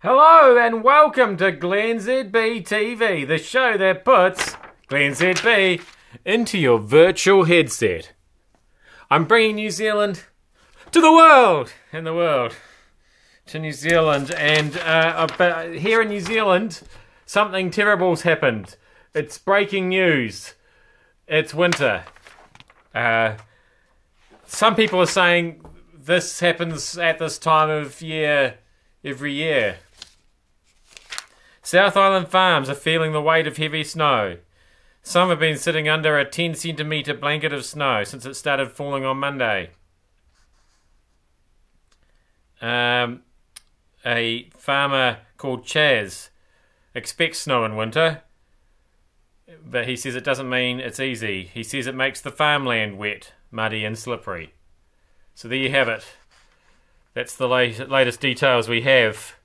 Hello and welcome to glennzb TV, the show that puts glennzb into your virtual headset. I'm bringing New Zealand to the world, to New Zealand, and here in New Zealand, something terrible's happened. It's breaking news. It's winter. Some people are saying this happens at this time of year every year. South Island farms are feeling the weight of heavy snow. Some have been sitting under a 10 centimetre blanket of snow since it started falling on Monday. A farmer called Chaz expects snow in winter, but he says it doesn't mean it's easy. He says it makes the farmland wet, muddy and slippery. So there you have it. That's the latest details we have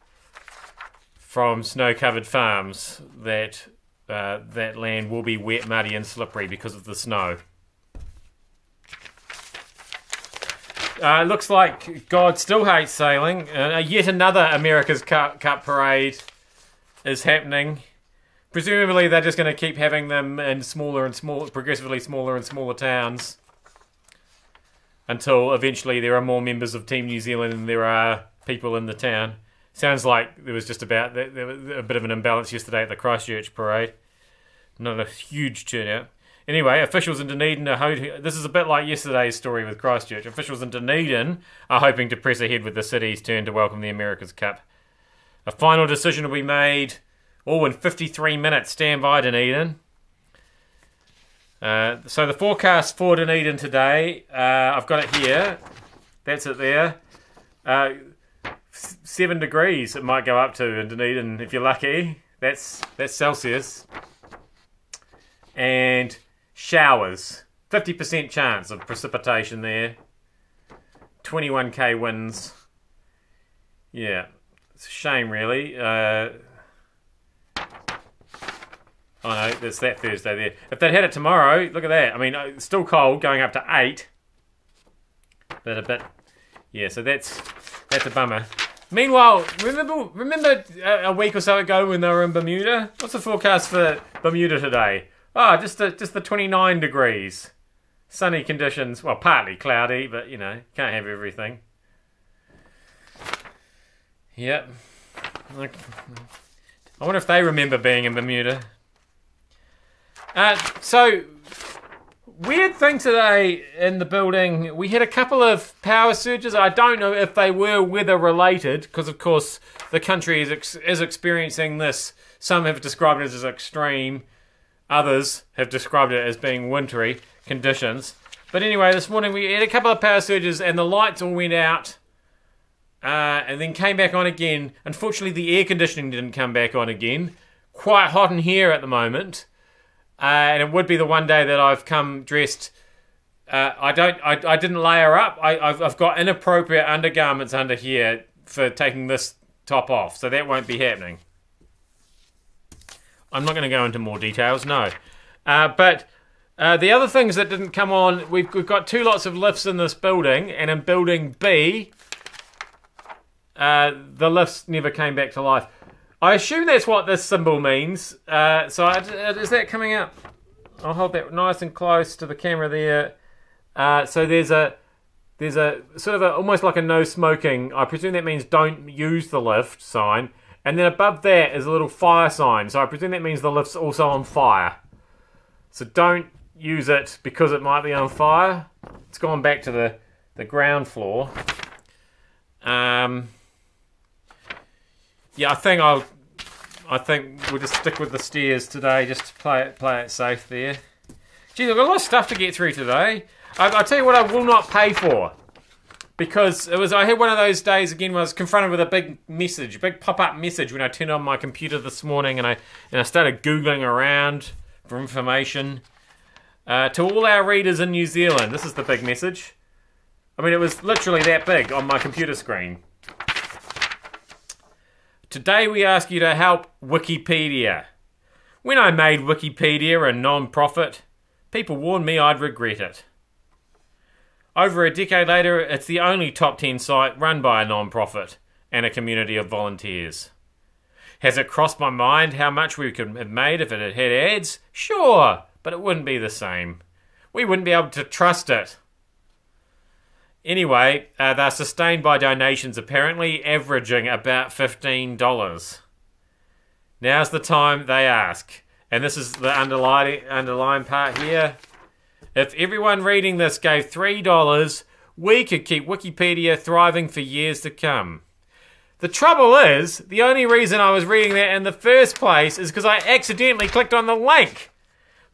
from snow-covered farms, that that land will be wet, muddy and slippery because of the snow. Looks like God still hates sailing. Yet another America's Cup parade is happening. Presumably they're just going to keep having them in progressively smaller and smaller towns, until eventually there are more members of Team New Zealand than there are people in the town. Sounds like there was just about there was a bit of an imbalance yesterday at the Christchurch parade. Not a huge turnout. Anyway, officials in Dunedin are hoping... This is a bit like yesterday's story with Christchurch. Officials in Dunedin are hoping to press ahead with the city's turn to welcome the America's Cup. A final decision will be made in 53 minutes. Stand by, Dunedin. So the forecast for Dunedin today, I've got it here. That's it there. 7 degrees it might go up to in Dunedin if you're lucky. That's Celsius. And showers. 50% chance of precipitation there. 21k winds. Yeah. It's a shame really. Oh no, that's that Thursday there. If they'd had it tomorrow, look at that. I mean, it's still cold, going up to 8. But a bit... Yeah, so that's a bummer. Meanwhile, remember a week or so ago when they were in Bermuda? What's the forecast for Bermuda today? Oh, just the 29 degrees. Sunny conditions. Well, partly cloudy, but, you know, can't have everything. Yep. I wonder if they remember being in Bermuda. So... Weird thing today in the building, we had a couple of power surges. I don't know if they were weather related, because of course the country is experiencing this. Some have described it as extreme, others have described it as being wintry conditions. But anyway, this morning we had a couple of power surges and the lights all went out and then came back on again. Unfortunately the air conditioning didn't come back on again. Quite hot in here at the moment. And it would be the one day that I've come dressed. I didn't layer up. I've got inappropriate undergarments under here for taking this top off, so that won't be happening. I'm not going to go into more details, no. But the other things that didn't come on, we've got 2 lots of lifts in this building, and in building B, the lifts never came back to life. I assume that's what this symbol means. Is that coming up? I'll hold that nice and close to the camera there. So there's a sort of almost like a no smoking. I presume that means don't use the lift sign. And then above that is a little fire sign. So I presume that means the lift's also on fire. So don't use it because it might be on fire. It's gone back to the ground floor. Yeah, I think we'll just stick with the stairs today, just to play it safe there. Geez, I've got a lot of stuff to get through today. I'll tell you what I will not pay for, because I had one of those days again where I was confronted with a big pop-up message when I turned on my computer this morning, and I started googling around for information. To all our readers in New Zealand, this is the big message. I mean, it was literally that big on my computer screen. Today we ask you to help Wikipedia. When I made Wikipedia a non-profit, people warned me I'd regret it. Over a decade later, it's the only top 10 site run by a non-profit and a community of volunteers. Has it crossed my mind how much we could have made if it had had ads? Sure, but it wouldn't be the same. We wouldn't be able to trust it. Anyway, they're sustained by donations, apparently averaging about $15. Now's the time they ask. And this is the underlying part here. If everyone reading this gave $3, we could keep Wikipedia thriving for years to come. The trouble is, the only reason I was reading that in the first place is because I accidentally clicked on the link.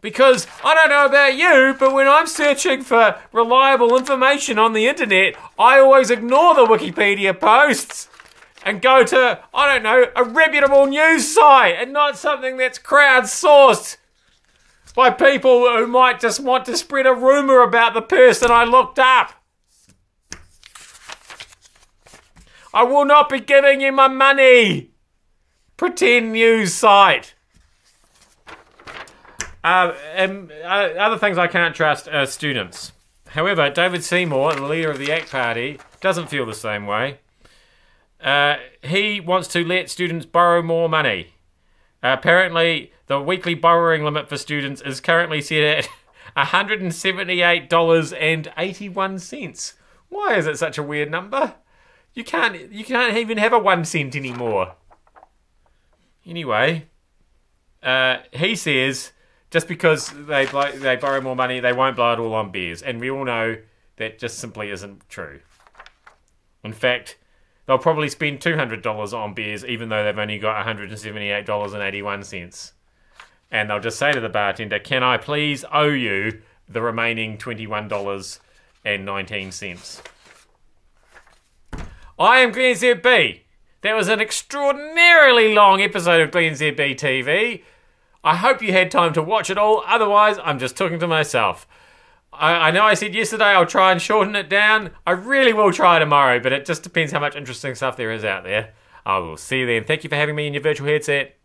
Because, I don't know about you, but when I'm searching for reliable information on the internet, I always ignore the Wikipedia posts and go to, I don't know, a reputable news site and not something that's crowdsourced by people who might just want to spread a rumour about the person I looked up. I will not be giving you my money. Pretend news site. And other things I can't trust are students. However, David Seymour, the leader of the ACT Party, doesn't feel the same way. He wants to let students borrow more money. Apparently, the weekly borrowing limit for students is currently set at $178.81. Why is it such a weird number? You can't even have a 1 cent anymore. Anyway, he says just because they borrow more money, they won't blow it all on beers. And we all know that just simply isn't true. In fact, they'll probably spend $200 on beers even though they've only got $178.81. And they'll just say to the bartender, can I please owe you the remaining $21.19? I am glennzb. That was an extraordinarily long episode of glennzb TV. I hope you had time to watch it all. Otherwise, I'm just talking to myself. I know I said yesterday I'll try and shorten it down. I really will try tomorrow, but it just depends how much interesting stuff there is out there. I will see you then. Thank you for having me in your virtual headset.